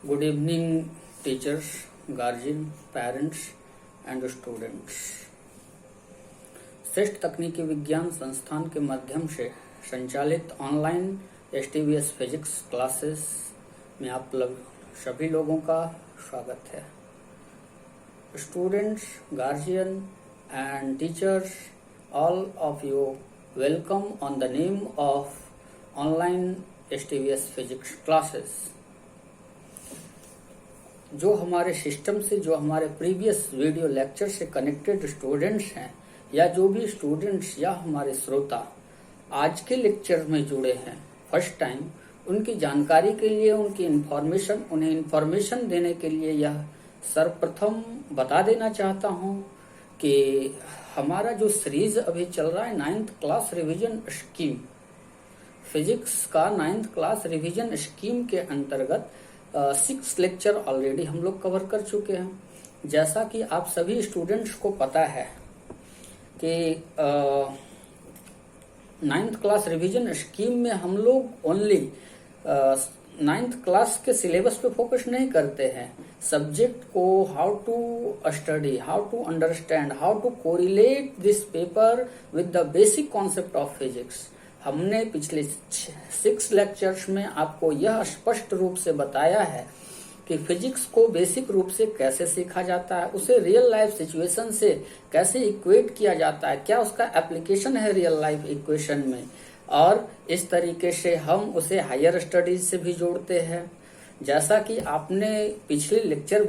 Good evening teachers, guardian, parents and students. श्रेष्ठ तकनीकी विज्ञान संस्थान के माध्यम से संचालित ऑनलाइन STVS फिजिक्स क्लासेस में आप सभी लोगों का स्वागत है। Students, guardian and teachers, all of you welcome on the name of online STVS physics classes। जो हमारे सिस्टम से, जो हमारे प्रीवियस वीडियो लेक्चर से कनेक्टेड स्टूडेंट्स हैं या जो भी स्टूडेंट्स या हमारे श्रोता आज के लेक्चर में जुड़े हैं फर्स्ट टाइम, उनकी जानकारी के लिए, उन्हें इंफॉर्मेशन देने के लिए यह सर्वप्रथम बता देना चाहता हूं कि हमारा जो सीरीज अभी चल रहा है 9th class revision scheme, physics का 9th क्लास रिवीजन स्कीम के अंतर्गत 6 लेक्चर ऑलरेडी हम लोग कवर कर चुके हैं। जैसा कि आप सभी स्टूडेंट्स को पता है कि 9th क्लास रिवीजन स्कीम में हम लोग ओनली 9th क्लास के सिलेबस पे फोकस नहीं करते हैं। सब्जेक्ट को how to study, how to understand, how to correlate this paper with the basic concept of physics. हमने पिछले 6 लेक्चर्स में आपको यह स्पष्ट रूप से बताया है कि फिजिक्स को बेसिक रूप से कैसे सीखा जाता है, उसे रियल लाइफ सिचुएशन से कैसे इक्वेट किया जाता है, क्या उसका एप्लीकेशन है रियल लाइफ इक्वेशन में, और इस तरीके से हम उसे हायर स्टडीज से भी जोड़ते हैं। जैसा कि आपने पिछले लेक्चर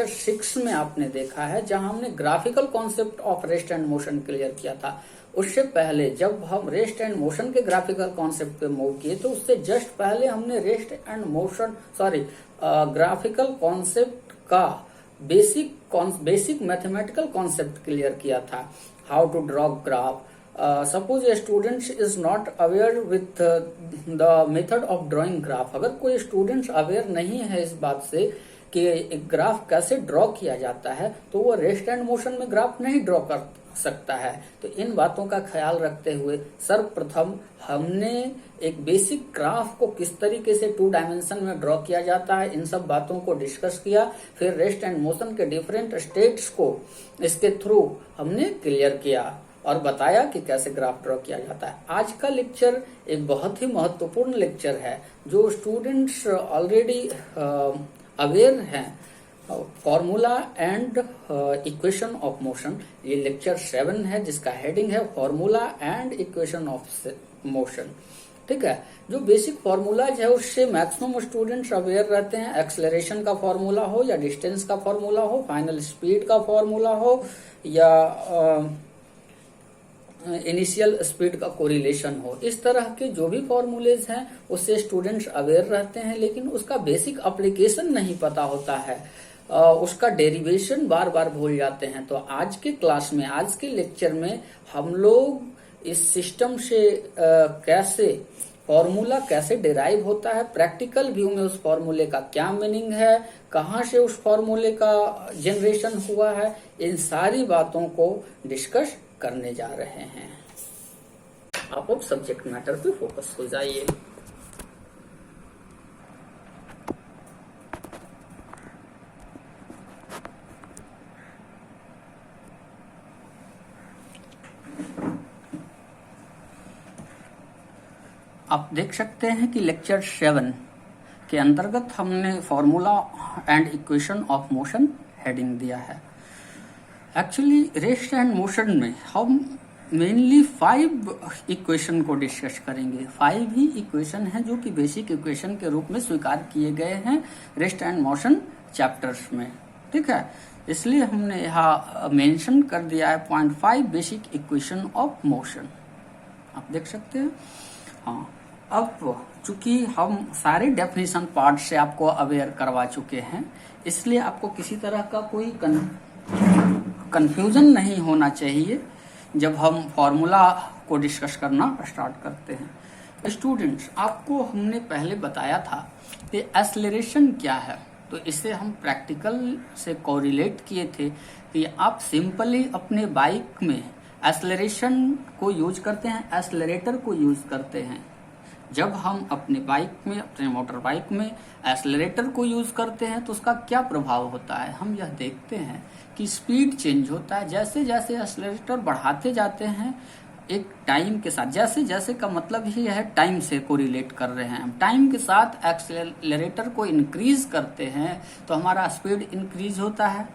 6 में आपने देखा है, जहां हमने graphical concept of rest and motion clear किया था। उससे पहले जब हम रेस्ट एंड मोशन के ग्राफिकल कॉन्सेप्ट पे मूव किए तो उससे जस्ट पहले हमने ग्राफिकल कॉन्सेप्ट का बेसिक मैथमेटिकल कॉन्सेप्ट क्लियर किया था, how to draw graph. Suppose a student is not aware with the method of drawing graph. अगर कोई स्टूडेंट अवेयर नहीं है इस बात से कि एक ग्राफ कैसे ड्रॉ किया जाता है, तो वो रेस्ट एंड मोशन में ग्राफ नहीं ड्रॉ कर सकता है। तो इन बातों का ख्याल रखते हुए सर्वप्रथम हमने एक बेसिक ग्राफ को किस तरीके से 2 डायमेंशन में ड्रॉ किया जाता है, इन सब बातों को डिस्कस किया। फिर रेस्ट एंड मोशन के डिफरेंट स्टेट्स को इसके थ्रू हमने क्लियर किया और बताया कि कैसे ग्राफ ड्रॉ किया जाता है। आज का लेक्चर एक बहुत ही महत्वपूर्ण लेक्चर है, जो स्टूडेंट्स ऑलरेडी अवेयर हैं, formula and equation of motion. ये लेक्चर 7 है, जिसका हेडिंग है formula and equation of motion. ठीक है, जो बेसिक फॉर्मूलाज है उससे मैक्सिमम स्टूडेंट्स अवेयर रहते हैं। एक्सेलरेशन का फॉर्मूला हो या डिस्टेंस का फॉर्मूला हो, फाइनल स्पीड का फॉर्मूला हो या इनिशियल स्पीड का कोरिलेशन हो, इस तरह के जो भी फॉर्मूलेज हैं उससे स्टूडेंट्स अवेयर रहते हैं, लेकिन उसका बेसिक एप्लीकेशन नहीं पता होता है, उसका डेरिवेशन बार बार भूल जाते हैं। तो आज के क्लास में, आज के लेक्चर में हम लोग इस सिस्टम से कैसे फॉर्मूला कैसे डिराइव होता है, प्रैक्टिकल व्यू में उस फॉर्मूले का क्या मीनिंग है, कहाँ से उस फॉर्मूले का जनरेशन हुआ है, इन सारी बातों को डिस्कस करने जा रहे हैं। आप अब सब्जेक्ट मैटर पे फोकस हो जाइए। आप देख सकते हैं कि लेक्चर 7 के अंतर्गत हमने formula and equation of motion heading दिया है। एक्चुअली रेस्ट एंड मोशन में हम मेनली 5 इक्वेशन को डिस्कस करेंगे। 5 ही इक्वेशन हैं जो कि बेसिक इक्वेशन के रूप में स्वीकार किए गए हैं रेस्ट एंड मोशन चैप्टर्स में। ठीक है, इसलिए हमने यहाँ मेंशन कर दिया है 0.5 बेसिक इक्वेशन ऑफ मोशन। आप देख सकते हैं। हाँ, अब चूंकि हम सारे डेफिनेशन पार्ट से आपको अवेयर करवा चुके हैं, इसलिए आपको किसी तरह का कोई कंफ्यूजन नहीं होना चाहिए जब हम फॉर्मूला को डिस्कस करना स्टार्ट करते हैं। स्टूडेंट्स, आपको हमने पहले बताया था कि एक्सेलरेशन क्या है, तो इसे हम प्रैक्टिकल से कोरिलेट किए थे कि आप सिंपली अपने बाइक में एक्सेलरेशन को यूज करते हैं, एक्सेलरेटर को यूज करते हैं। जब हम अपने बाइक में, अपने मोटर बाइक में एक्सेलरेटर को यूज करते हैं तो उसका क्या प्रभाव होता है, हम यह देखते हैं कि स्पीड चेंज होता है। जैसे जैसे एक्सेलरेटर बढ़ाते जाते हैं एक टाइम के साथ, जैसे जैसे का मतलब ही है टाइम से कोरिलेट कर रहे हैं हम, टाइम के साथ एक्सेलरेटर को इंक्रीज करते हैं तो हमारा स्पीड इंक्रीज होता है,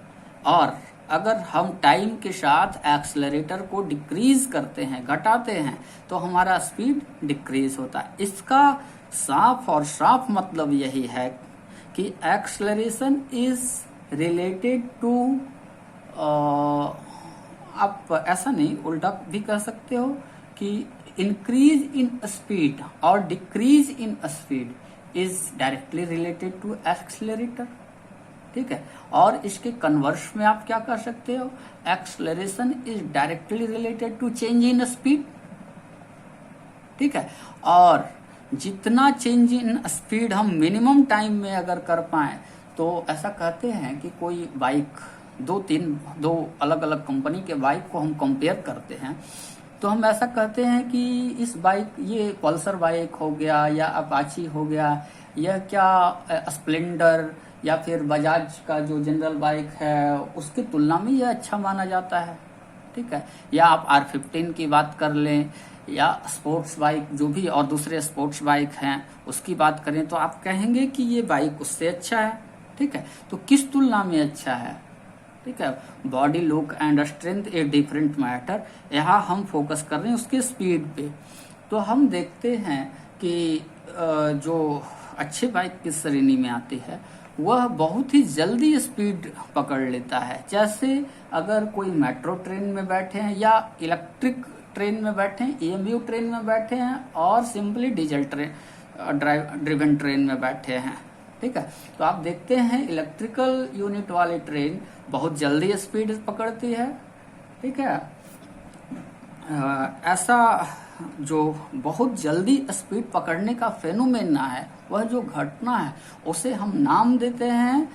और अगर हम टाइम के साथ एक्सेलरेटर को डिक्रीज करते हैं, घटाते हैं, तो हमारा स्पीड डिक्रीज होता है। इसका साफ और साफ मतलब यही है कि एक्सेलरेशन इज रिलेटेड टू, आप ऐसा नहीं उल्टा भी कह सकते हो कि इंक्रीज इन स्पीड और decrease in speed is directly related to accelerator, ठीक है। और इसके कन्वर्स में आप क्या कर सकते हो, acceleration is directly related to change in speed, ठीक है। और जितना चेंज इन स्पीड हम मिनिमम टाइम में अगर कर पाए, तो ऐसा कहते हैं कि कोई बाइक दो अलग अलग कंपनी के बाइक को हम कंपेयर करते हैं, तो हम ऐसा कहते हैं कि इस बाइक, ये पल्सर बाइक हो गया या अपाची हो गया, या क्या स्प्लेंडर या फिर बजाज का जो जनरल बाइक है उसकी तुलना में ये अच्छा माना जाता है, ठीक है। या आप R15 की बात कर लें, या स्पोर्ट्स बाइक जो भी और दूसरे स्पोर्ट्स बाइक हैं उसकी बात करें, तो आप कहेंगे कि ये बाइक उससे अच्छा है, ठीक है। तो किस तुलना में अच्छा है, ठीक है। Body look and strength a different matter, यहाँ हम फोकस कर रहे हैं उसके स्पीड पे। तो हम देखते हैं कि जो अच्छे बाइक की श्रेणी में आती है वह बहुत ही जल्दी स्पीड पकड़ लेता है। जैसे अगर कोई मेट्रो ट्रेन में बैठे हैं या इलेक्ट्रिक ट्रेन में बैठे हैं, EMU ट्रेन में बैठे हैं, और simply diesel train driven train में बैठे हैं, ठीक है। तो आप देखते हैं इलेक्ट्रिकल यूनिट वाली ट्रेन बहुत जल्दी स्पीड पकड़ती है, ठीक है। ऐसा जो बहुत जल्दी स्पीड पकड़ने का फेनोमेना है, वह जो घटना है, उसे हम नाम देते हैं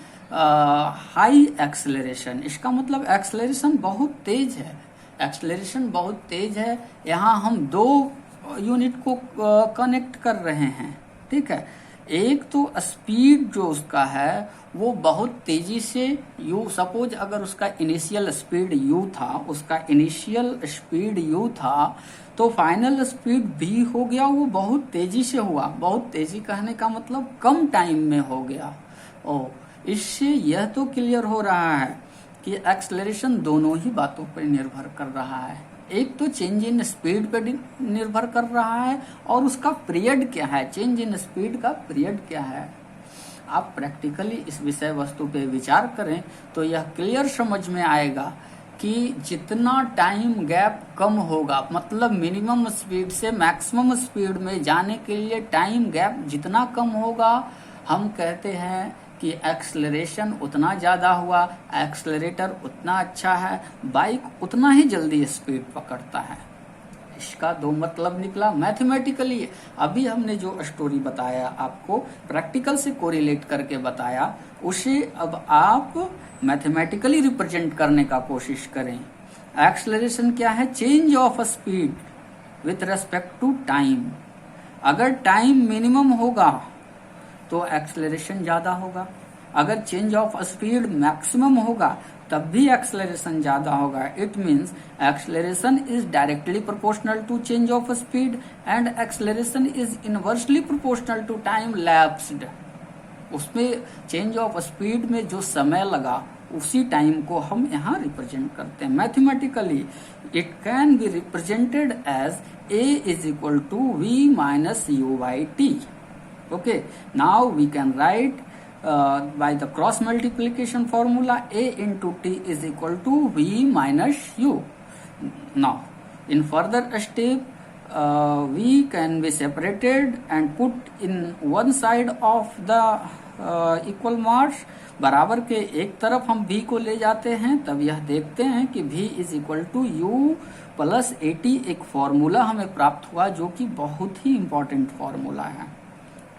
हाई एक्सेलरेशन। इसका मतलब एक्सेलरेशन बहुत तेज है, एक्सेलरेशन बहुत तेज है। यहाँ हम दो यूनिट को कनेक्ट कर रहे हैं, ठीक है। एक तो स्पीड जो उसका है वो बहुत तेजी से सपोज अगर उसका इनिशियल स्पीड u था, उसका इनिशियल स्पीड u था, तो फाइनल स्पीड v हो गया, वो बहुत तेजी से हुआ। बहुत तेजी कहने का मतलब कम टाइम में हो गया। इससे यह तो क्लियर हो रहा है कि एक्सेलरेशन दोनों ही बातों पर निर्भर कर रहा है। एक तो चेंज इन स्पीड पर निर्भर कर रहा है, और उसका पीरियड क्या है, चेंज इन स्पीड का पीरियड क्या है। आप प्रैक्टिकली इस विषय वस्तु पे विचार करें तो यह क्लियर समझ में आएगा कि जितना टाइम गैप कम होगा, मतलब मिनिमम स्पीड से मैक्सिमम स्पीड में जाने के लिए टाइम गैप जितना कम होगा, हम कहते हैं कि एक्सेलरेशन उतना ज़्यादा हुआ, एक्सेलरेटर उतना अच्छा है, बाइक उतना ही जल्दी स्पीड पकड़ता है। इसका दो मतलब निकला मैथमेटिकली। अभी हमने जो स्टोरी बताया आपको प्रैक्टिकल से कोरिलेट करके बताया, उसे अब आप मैथमेटिकली रिप्रेजेंट करने का कोशिश करें। एक्सेलरेशन क्या है, change of speed with respect to time. अगर टाइम मिनिमम होगा तो एक्सेलरेशन ज्यादा होगा, अगर चेंज ऑफ स्पीड मैक्सिमम होगा तब भी एक्सेलरेशन ज्यादा होगा। It means acceleration is directly proportional to change of speed and acceleration is inversely proportional to time lapsed. उसमें चेंज ऑफ स्पीड में जो समय लगा उसी टाइम को हम यहाँ रिप्रेजेंट करते हैं mathematically. It can be represented as a is equal to v minus u by t. Okay, now we can write by the cross multiplication formula a into t is equal to v minus u. Now in further step v can be separated and put in one side of the equal marks. बराबर के एक तरफ हम v को ले जाते हैं, तब यह देखते हैं कि v is equal to u plus 80 एक फॉर्मूला हमें प्राप्त हुआ जो कि बहुत ही इंपॉर्टेंट फॉर्मूला है।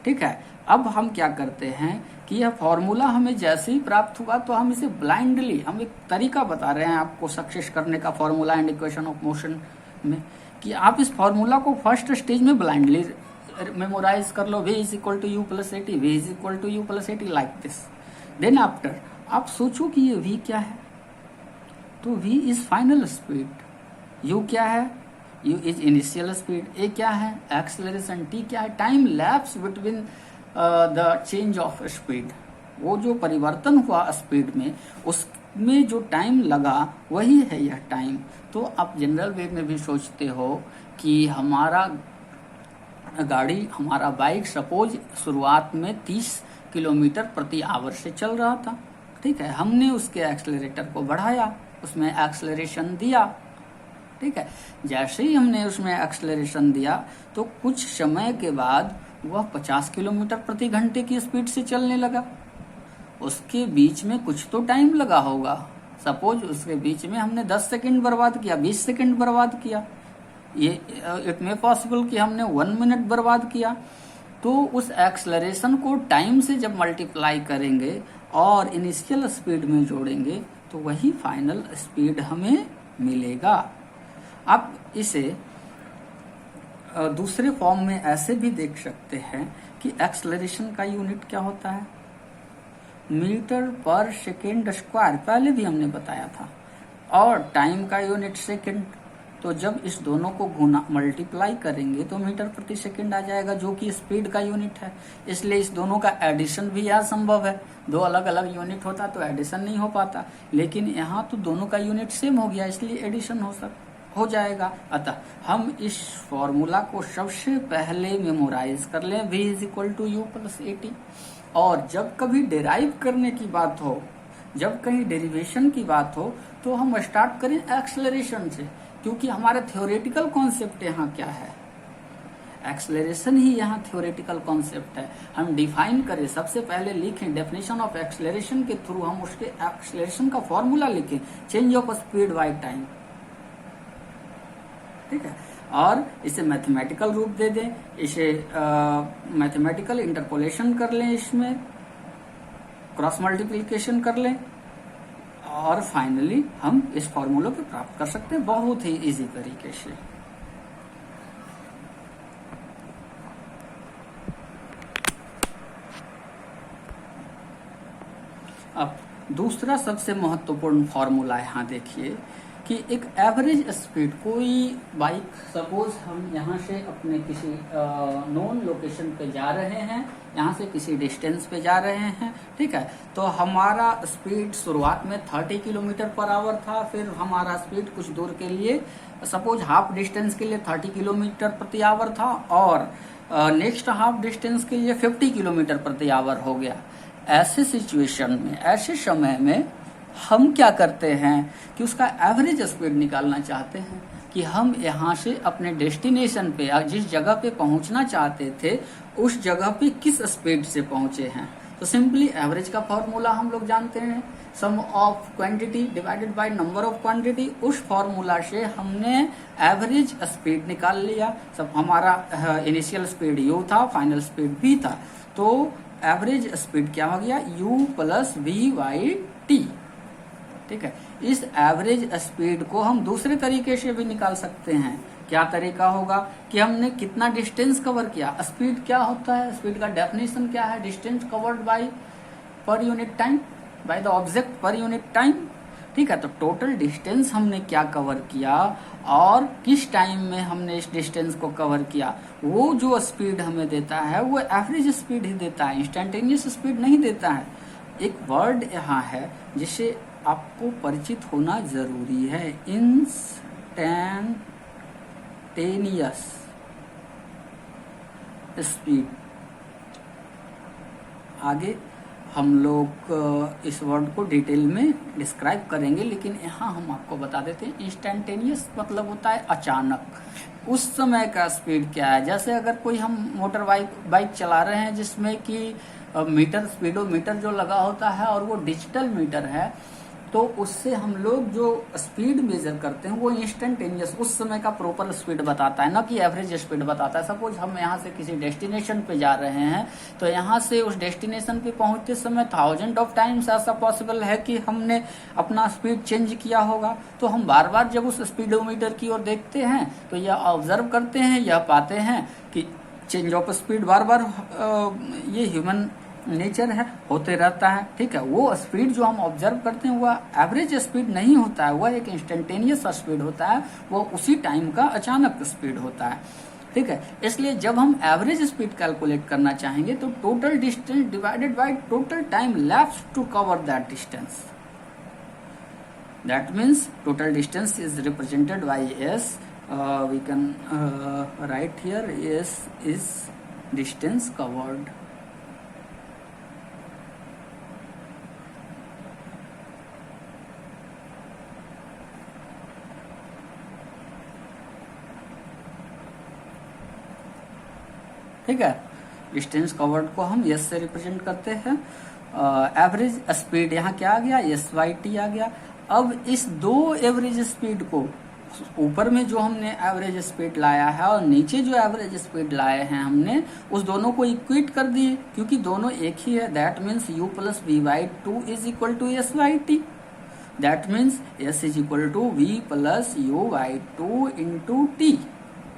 ठीक है, अब हम क्या करते हैं कि यह फॉर्मूला हमें जैसे ही प्राप्त हुआ तो हम इसे ब्लाइंडली, हम एक तरीका बता रहे हैं आपको सक्सेस करने का formula and equation of motion में, कि आप इस फॉर्मूला को फर्स्ट स्टेज में ब्लाइंडली मेमोराइज कर लो, v is equal to u plus a t, v is equal to u plus a t, like this. Then after आप सोचो कि ये v क्या है, तो v is final speed, u क्या है, u is initial speed, a क्या है एक्सेलरेशन, t क्या है time lapse between the change of speed, वो जो परिवर्तन हुआ स्पीड में उसमें जो टाइम लगा वही है यह टाइम। तो आप जनरल वे में भी सोचते हो कि हमारा गाड़ी, हमारा बाइक सपोज शुरुआत में 30 किलोमीटर प्रति आवर से चल रहा था, ठीक है, हमने उसके एक्सेलरेटर को बढ़ाया, उसमें एक्सेलरेशन दिया, ठीक है, जैसे ही हमने उसमें एक्सेलरेशन दिया तो कुछ समय के बाद वह 50 किलोमीटर प्रति घंटे की स्पीड से चलने लगा। उसके बीच में कुछ तो टाइम लगा होगा, सपोज उसके बीच में हमने 10 सेकंड बर्बाद किया, 20 सेकंड बर्बाद किया, ये इट मे पॉसिबल कि हमने 1 मिनट बर्बाद किया। तो उस एक्सेलरेशन को टाइम से जब मल्टीप्लाई करेंगे और इनिशियल स्पीड में जोड़ेंगे तो वही फाइनल स्पीड हमें मिलेगा। आप इसे दूसरे फॉर्म में ऐसे भी देख सकते हैं कि एक्सेलरेशन का यूनिट क्या होता है, मीटर पर सेकेंड स्क्वायर, पहले भी हमने बताया था, और टाइम का यूनिट सेकेंड। तो जब इस दोनों को गुना मल्टीप्लाई करेंगे तो मीटर प्रति सेकेंड आ जाएगा, जो कि स्पीड का यूनिट है। इसलिए इस दोनों का एडिशन भी असंभव है, दो अलग अलग यूनिट होता तो एडिशन नहीं हो पाता, लेकिन यहाँ तो दोनों का यूनिट सेम हो गया इसलिए एडिशन हो जाएगा। अतः हम इस फॉर्मूला को सबसे पहले मेमोराइज कर लें, v is equal to u plus a t, और जब कभी डेराइव करने की बात हो, जब कहीं डेरिवेशन की बात हो तो हम स्टार्ट करें एक्सेलरेशन से, क्योंकि हमारा थ्योरेटिकल कॉन्सेप्ट यहाँ क्या है, एक्सेलरेशन ही यहाँ थ्योरेटिकल कॉन्सेप्ट है। हम डिफाइन करें, सबसे पहले लिखें डेफिनेशन ऑफ एक्सेलरेशन के थ्रू हम उसके एक्सेलरेशन का फॉर्मूला लिखें, change of speed by time, ठीक है, और इसे मैथमेटिकल रूप दे दें, इसे मैथमेटिकल इंटरपोलेशन कर लें, इसमें क्रॉस मल्टीप्लिकेशन कर लें, और फाइनली हम इस फॉर्मूले को प्राप्त कर सकते हैं बहुत ही इजी तरीके से। अब दूसरा सबसे महत्वपूर्ण फॉर्मूला यहाँ देखिए कि एक एवरेज स्पीड, कोई बाइक सपोज हम यहाँ से अपने किसी नोन लोकेशन पे जा रहे हैं, यहाँ से किसी डिस्टेंस पे जा रहे हैं, ठीक है, तो हमारा स्पीड शुरुआत में 30 किलोमीटर पर आवर था, फिर हमारा स्पीड कुछ दूर के लिए सपोज हाफ डिस्टेंस के लिए 30 किलोमीटर प्रति आवर था, और नेक्स्ट हाफ डिस्टेंस के लिए 50 किलोमीटर प्रति आवर हो गया। ऐसे सिचुएशन में, ऐसे समय में हम क्या करते हैं कि उसका एवरेज स्पीड निकालना चाहते हैं कि हम यहाँ से अपने डेस्टिनेशन पे या जिस जगह पे पहुंचना चाहते थे उस जगह पे किस स्पीड से पहुंचे हैं। तो सिंपली एवरेज का फॉर्मूला हम लोग जानते हैं, sum of quantity divided by number of quantity. उस फॉर्मूला से हमने एवरेज स्पीड निकाल लिया। सब हमारा इनिशियल स्पीड u था, फाइनल स्पीड v था, तो एवरेज स्पीड क्या हो गया, u plus v by t, ठीक है। इस एवरेज स्पीड को हम दूसरे तरीके से भी निकाल सकते हैं। क्या तरीका होगा कि हमने कितना डिस्टेंस कवर किया। स्पीड क्या होता है, स्पीड का डेफिनेशन क्या है, distance covered by per unit time, by the object per unit time, ठीक है। तो टोटल डिस्टेंस हमने क्या कवर किया और किस टाइम में हमने इस डिस्टेंस को कवर किया, वो जो स्पीड हमें देता है वो एवरेज स्पीड ही देता है, इंस्टेंटेनियस स्पीड नहीं देता है। एक वर्ड यहाँ है जिसे आपको परिचित होना जरूरी है, इंस्टेंटेनियस स्पीड। आगे हम लोग इस वर्ड को डिटेल में डिस्क्राइब करेंगे, लेकिन यहाँ हम आपको बता देते हैं इंस्टेंटेनियस मतलब होता है अचानक। उस समय का स्पीड क्या है, जैसे अगर कोई हम मोटर बाइक चला रहे हैं जिसमें कि मीटर, स्पीडोमीटर जो लगा होता है और वो डिजिटल मीटर है, तो उससे हम लोग जो स्पीड मेजर करते हैं वो इंस्टेंटेनियस उस समय का प्रॉपर स्पीड बताता है, ना कि एवरेज स्पीड बताता है। सपोज हम यहाँ से किसी डेस्टिनेशन पे जा रहे हैं, तो यहाँ से उस डेस्टिनेशन पे पहुंचते समय 1000 ऑफ टाइम्स ऐसा पॉसिबल है कि हमने अपना स्पीड चेंज किया होगा। तो हम बार बार जब उस स्पीडोमीटर की ओर देखते हैं तो यह ऑब्जर्व करते हैं, यह पाते हैं कि चेंज ऑफ स्पीड बार बार ये ह्यूमन नेचर है, होते रहता है, ठीक है। वो स्पीड जो हम ऑब्जर्व करते हैं वह एवरेज स्पीड नहीं होता है, वह एक इंस्टेंटेनियस स्पीड होता है, वो उसी टाइम का अचानक स्पीड होता है, ठीक है। इसलिए जब हम एवरेज स्पीड कैलकुलेट करना चाहेंगे तो total distance divided by total time lapse to cover that distance, that means total distance is represented by s. We can write here s is distance covered. ठीक है, डिस्टेंस कवर्ड को हम s से represent करते हैं। Average speed यहाँ क्या आ गया, एस वाई टी आ गया। अब इस दो एवरेज स्पीड को, ऊपर में जो हमने एवरेज स्पीड लाया है और नीचे जो एवरेज स्पीड लाए हैं हमने, उस दोनों को इक्वेट कर दिए, क्योंकि दोनों एक ही है। That means u plus v by two is equal to s by t. That means s is equal to v plus u by two into t.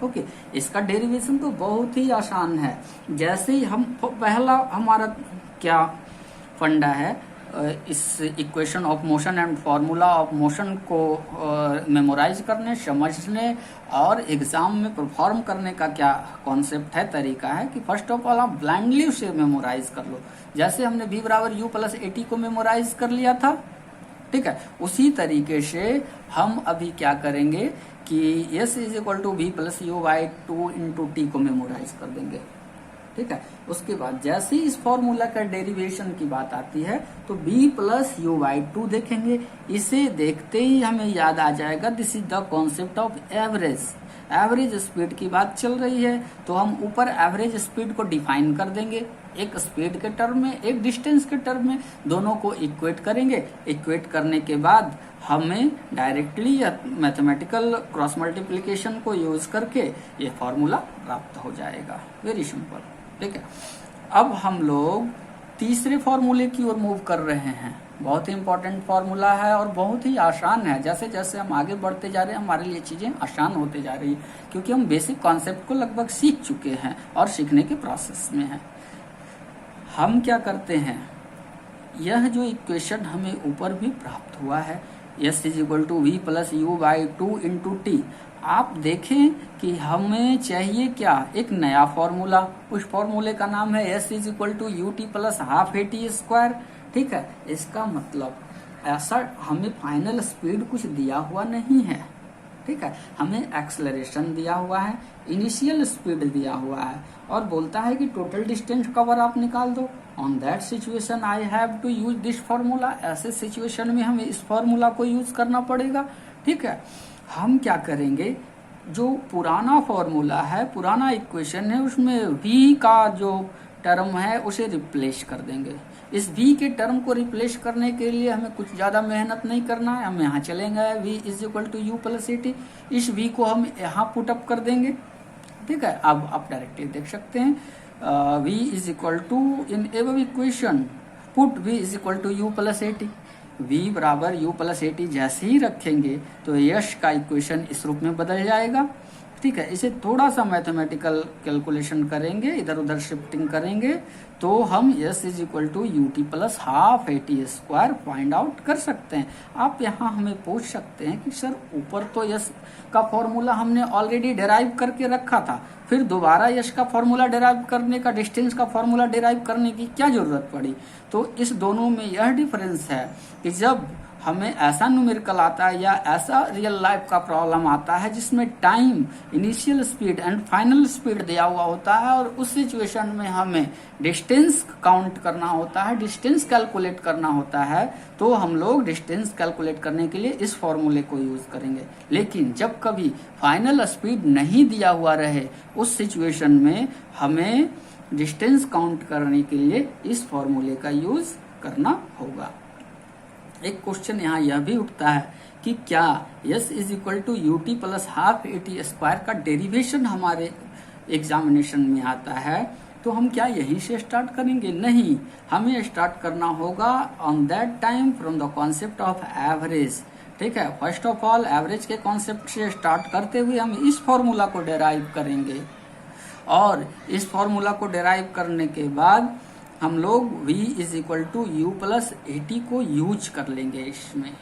Okay, इसका डेरिवेशन तो बहुत ही आसान है। जैसे ही हम पहला हमारा क्या फंडा है, इस equation of motion and formula of motion को मेमोराइज करने, समझने और एग्जाम में परफॉर्म करने का क्या कॉन्सेप्ट है, तरीका है कि फर्स्ट ऑफ ऑल आप ब्लाइंडली उसे मेमोराइज कर लो। जैसे हमने v बराबर यू प्लस ए टी को मेमोराइज कर लिया था, ठीक है, उसी तरीके से हम अभी क्या करेंगे कि s is equal to v plus u by two into t को मेमोराइज कर देंगे, ठीक है। उसके बाद जैसे ही इस फॉर्मूला का डेरिवेशन की बात आती है तो b plus u by to देखेंगे। इसे देखते ही हमें याद आ जाएगा this is the concept of average. Average speed की बात चल रही है तो हम ऊपर एवरेज स्पीड को डिफाइन कर देंगे, एक स्पीड के टर्म में, एक डिस्टेंस के टर्म में, दोनों को इक्वेट करेंगे। इक्वेट करने के बाद हमें डायरेक्टली या मैथमेटिकल क्रॉस मल्टीप्लिकेशन को यूज करके ये फॉर्मूला प्राप्त हो जाएगा। वेरी सिंपल, ठीक है। अब हम लोग तीसरे फॉर्मूले की ओर मूव कर रहे हैं। बहुत ही इंपॉर्टेंट फॉर्मूला है और बहुत ही आसान है। जैसे जैसे हम आगे बढ़ते जा रहे हैं हमारे लिए चीजें आसान होते जा रही है, क्योंकि हम बेसिक कॉन्सेप्ट को लगभग सीख चुके हैं और सीखने के प्रोसेस में हैं। हम क्या करते हैं, यह जो इक्वेशन हमें ऊपर भी प्राप्त हुआ है, s is equal to v plus u by two into t, आप देखें कि हमें चाहिए क्या, एक नया फॉर्मूला। उस फॉर्मूले का नाम है s is equal to u t plus half a t square, ठीक है। इसका मतलब ऐसा हमें फाइनल स्पीड कुछ दिया हुआ नहीं है, ठीक है, हमें एक्सेलरेशन दिया हुआ है, इनिशियल स्पीड दिया हुआ है और बोलता है कि टोटल डिस्टेंस कवर आप निकाल दो। On that situation I have to use this formula. ऐसे सिचुएशन में हमें इस फॉर्मूला को यूज करना पड़ेगा, ठीक है। हम क्या करेंगे, जो पुराना फॉर्मूला है, पुराना इक्वेशन है, उसमें v का जो टर्म है उसे रिप्लेस कर देंगे। इस v के टर्म को रिप्लेस करने के लिए हमें कुछ ज्यादा मेहनत नहीं करना है। हम यहाँ चलेंगे, v is equal to u plus a t, इस v को हम यहाँ पुट अप कर देंगे, ठीक है। अब आप डायरेक्टली देख सकते हैं v is equal to in above equation put v is equal to u plus a t. v बराबर u प्लस ए टी जैसे ही रखेंगे तो यश का इक्वेशन इस रूप में बदल जाएगा, ठीक है। इसे थोड़ा सा मैथमेटिकल कैलकुलेशन करेंगे, इधर उधर शिफ्टिंग करेंगे तो हम s is equal to u t plus half a t square find out कर सकते हैं। आप यहाँ हमें पूछ सकते हैं कि सर ऊपर तो s का फॉर्मूला हमने ऑलरेडी डेराइव करके रखा था, फिर दोबारा यश का फॉर्मूला डेराइव करने का, डिस्टेंस का फॉर्मूला डेराइव करने की क्या जरूरत पड़ी। तो इस दोनों में यह डिफरेंस है कि जब हमें ऐसा न्यूमेरिकल आता है या ऐसा रियल लाइफ का प्रॉब्लम आता है जिसमें time, initial speed and final speed दिया हुआ होता है और उस सिचुएशन में हमें डिस्टेंस काउंट करना होता है, डिस्टेंस कैलकुलेट करना होता है, तो हम लोग डिस्टेंस कैलकुलेट करने के लिए इस फॉर्मूले को यूज करेंगे। लेकिन जब कभी फाइनल स्पीड नहीं दिया हुआ रहे उस सिचुएशन में हमें डिस्टेंस काउंट करने के लिए इस फॉर्मूले का यूज करना होगा। एक क्वेश्चन यहाँ यह भी उठता है कि क्या s is equal to u t plus half a t square का डेरिवेशन हमारे एग्जामिनेशन में आता है, तो हम क्या यहीं से स्टार्ट करेंगे? नहीं, हमें स्टार्ट करना होगा on that time from the concept of average, ठीक है। फर्स्ट ऑफ ऑल एवरेज के कॉन्सेप्ट से स्टार्ट करते हुए हम इस फॉर्मूला को डेराइव करेंगे। और इस फॉर्मूला को डिराइव करने के बाद हम लोग v is equal to u plus a t को यूज कर लेंगे इसमें।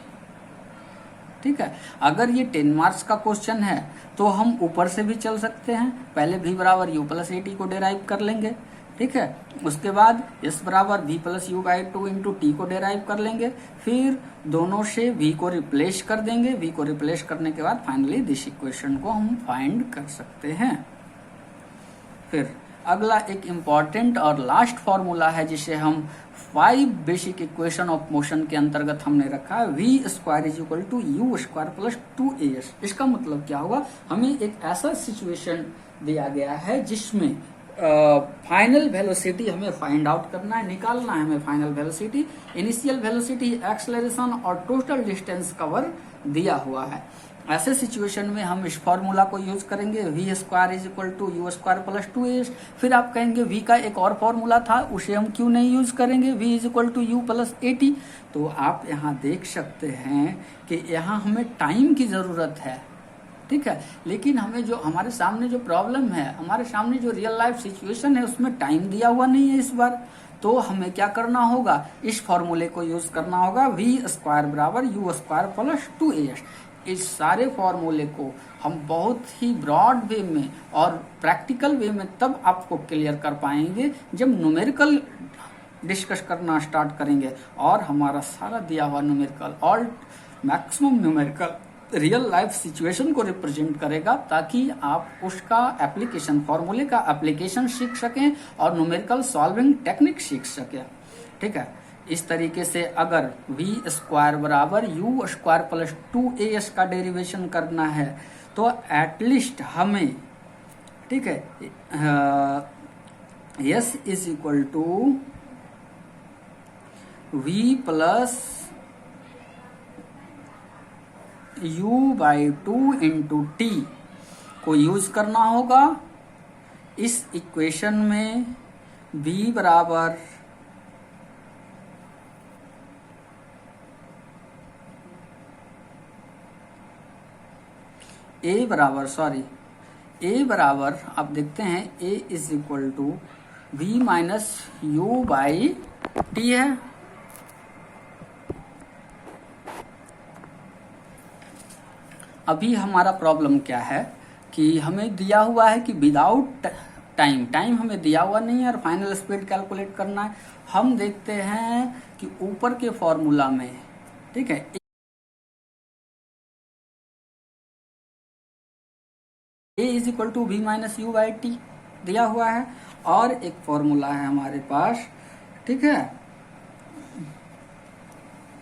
ठीक है, अगर ये 10 मार्क्स का क्वेश्चन है तो हम ऊपर से भी चल सकते हैं, पहले v बराबर यू प्लस एटी को डिराइव कर लेंगे। ठीक है, उसके बाद s बराबर v plus u by two into t को डिराइव कर लेंगे, फिर दोनों से v को रिप्लेस कर देंगे। v को रिप्लेस करने के बाद फाइनली दिस इक्वेशन को हम फाइंड कर सकते हैं। फिर अगला एक इम्पॉर्टेंट और लास्ट फॉर्मूला है जिसे हम 5 बेसिक इक्वेशन ऑफ मोशन के अंतर्गत हमने रखा है, v square is equal to u square plus 2as। इसका मतलब क्या होगा, हमें एक ऐसा सिचुएशन दिया गया है जिसमें फाइनल वेलोसिटी हमें फाइंड आउट करना है, निकालना है हमें final velocity, initial velocity, acceleration और टोटल डिस्टेंस कवर दिया हुआ है। ऐसे सिचुएशन में हम इस फॉर्मूला को यूज करेंगे, v square is equal to u square plus 2as। फिर आप कहेंगे वी का एक और फॉर्मूला था, उसे हम क्यों नहीं यूज करेंगे, v is equal to u plus a t. तो आप यहाँ देख सकते हैं कि यहाँ हमें टाइम की जरूरत है। ठीक है, लेकिन हमें जो हमारे सामने जो प्रॉब्लम है, हमारे सामने जो रियल लाइफ सिचुएशन है, उसमें टाइम दिया हुआ नहीं है इस बार। तो हमें क्या करना होगा, इस फॉर्मूले को यूज करना होगा, वी स्क्वायर बराबर यू स्क्वायर प्लस 2as। इस सारे फॉर्मूले को हम बहुत ही ब्रॉड वे में और प्रैक्टिकल वे में तब आपको क्लियर कर पाएंगे जब न्यूमेरिकल डिस्कस करना स्टार्ट करेंगे और हमारा सारा दिया हुआ न्यूमेरिकल और maximum numerical real life situation को रिप्रेजेंट करेगा, ताकि आप उसका एप्लीकेशन, फॉर्मूले का एप्लीकेशन सीख सकें और न्यूमेरिकल सॉल्विंग टेक्निक सीख सकें। ठीक है, इस तरीके से अगर v स्क्वायर बराबर यू स्क्वायर प्लस 2as का डेरिवेशन करना है तो एटलीस्ट हमें, ठीक है, s is equal to v plus u by 2 into t को यूज करना होगा। इस इक्वेशन में v बराबर a बराबर आप देखते हैं a is equal to v minus u by t है। अभी हमारा प्रॉब्लम क्या है कि हमें दिया हुआ है कि विदाउट टाइम हमें दिया हुआ नहीं है और फाइनल स्पीड कैलकुलेट करना है। हम देखते हैं कि ऊपर के फॉर्मूला में, ठीक है, a is equal to v minus u by t दिया हुआ है और एक फॉर्मूला है हमारे पास। ठीक है,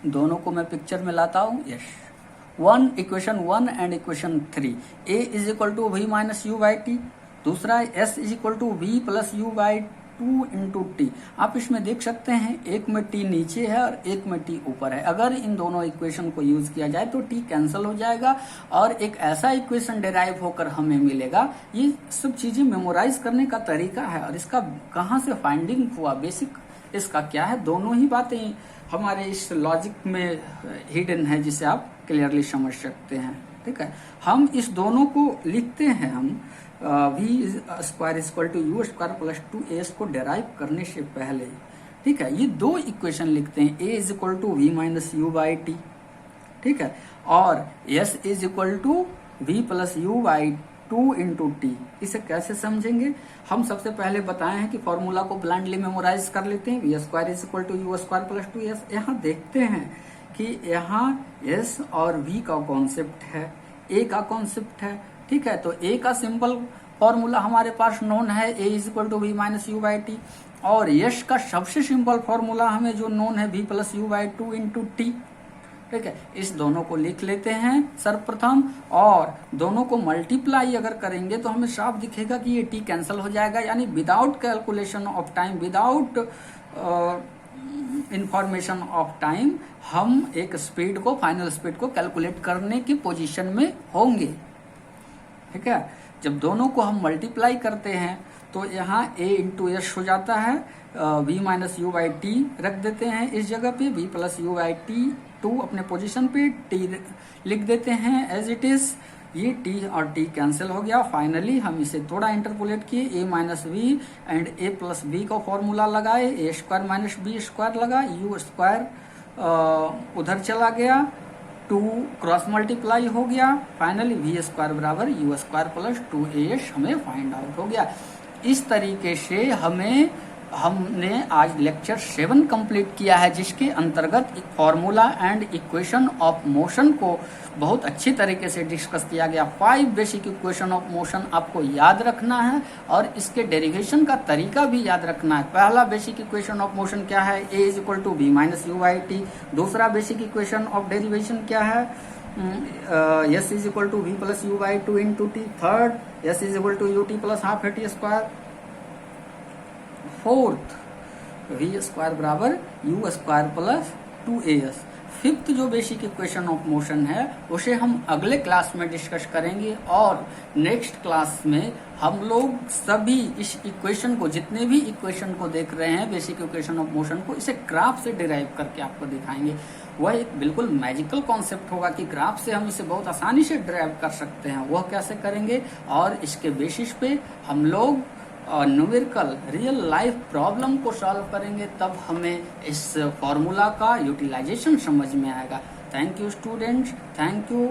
दोनों को मैं पिक्चर में लाता हूं। Yes, equation 1 and equation 3, a is equal to v minus u by t, दूसरा s is equal to v plus u by 2 into t. आप इसमें देख सकते हैं एक में t नीचे है और एक में t ऊपर है। अगर इन दोनों इक्वेशन को यूज किया जाए तो t कैंसिल हो जाएगा और एक ऐसा इक्वेशन डिराइव होकर हमें मिलेगा। ये सब चीजें मेमोराइज करने का तरीका है और इसका कहाँ से फाइंडिंग हुआ, बेसिक इसका क्या है, दोनों ही बातें हमारे इस लॉजिक में हिडन है जिसे आप क्लियरली समझ सकते हैं। ठीक है, हम इस दोनों को लिखते हैं, हम v square equal to u square plus 2as को डेराइव करने से पहले, ठीक है, ये दो इक्वेशन लिखते हैं, a is equal to v minus u by t, ठीक है, और s is equal to v plus u by 2 into t. इसे कैसे समझेंगे, हम सबसे पहले बताए हैं कि फॉर्मूला को ब्लाइंडली मेमोराइज कर लेते हैं, v square is equal to u square plus 2s। यहाँ देखते हैं कि यहाँ s और v का कॉन्सेप्ट है, a का कॉन्सेप्ट है। ठीक है, तो a का सिंपल फॉर्मूला हमारे पास नोन है, a is equal to v minus u by t, और यश का सबसे सिंपल फॉर्मूला हमें जो नोन है v plus u by 2 into T. ठीक है, इस दोनों को लिख लेते हैं सर्वप्रथम और दोनों को मल्टीप्लाई अगर करेंगे तो हमें साफ दिखेगा कि ये टी कैंसिल हो जाएगा, यानी without calculation of time, without information of time हम एक स्पीड को, फाइनल स्पीड को कैलकुलेट करने की पोजीशन में होंगे। ठीक है, जब दोनों को हम मल्टीप्लाई करते हैं तो यहाँ a इंटू एस हो जाता है, v minus u by t रख देते हैं इस जगह पे, v plus u by t 2 अपने पोजीशन पे, t लिख देते हैं एज इट इज, ये टी और टी कैंसिल हो गया। फाइनली हम इसे थोड़ा इंटरपोलेट किए, a minus b and a plus b का फॉर्मूला लगाए, a square minus b square लगा, यू स्क्वायर उधर चला गया, 2 क्रॉस मल्टीप्लाई हो गया। फाइनली वी स्क्वायर बराबर यू स्क्वायर प्लस 2as हमें फाइंड आउट हो गया। इस तरीके से हमने आज लेक्चर 7 कंप्लीट किया है, जिसके अंतर्गत formula and equation of motion को बहुत अच्छी तरीके से डिस्कस किया गया। 5 बेसिक इक्वेशन ऑफ मोशन आपको याद रखना है और इसके डेरिवेशन का तरीका भी याद रखना है। पहला बेसिक इक्वेशन ऑफ मोशन क्या है, a is equal to b minus u by t. दूसरा बेसिक इक्वेशन ऑफ डेरिवेशन क्या है, s is equal to v plus u by two into t. Third s is equal to u t plus half a t square. Fourth v square बराबर u square plus 2as। Fifth जो basic equation of motion है उसे हम अगले class में discuss करेंगे, और next class में हम लोग सभी इस इक्वेशन को, जितने भी इक्वेशन को देख रहे हैं बेसिक इक्वेशन ऑफ मोशन को, इसे ग्राफ से डिराइव करके आपको दिखाएंगे। वह एक बिल्कुल मैजिकल कॉन्सेप्ट होगा कि ग्राफ से हम इसे बहुत आसानी से डिराइव कर सकते हैं। वह कैसे करेंगे, और इसके बेसिस पे हम लोग न्यूमेरिकल रियल लाइफ प्रॉब्लम को सॉल्व करेंगे, तब हमें इस फॉर्मूला का यूटिलाइजेशन समझ में आएगा। Thank you students, thank you.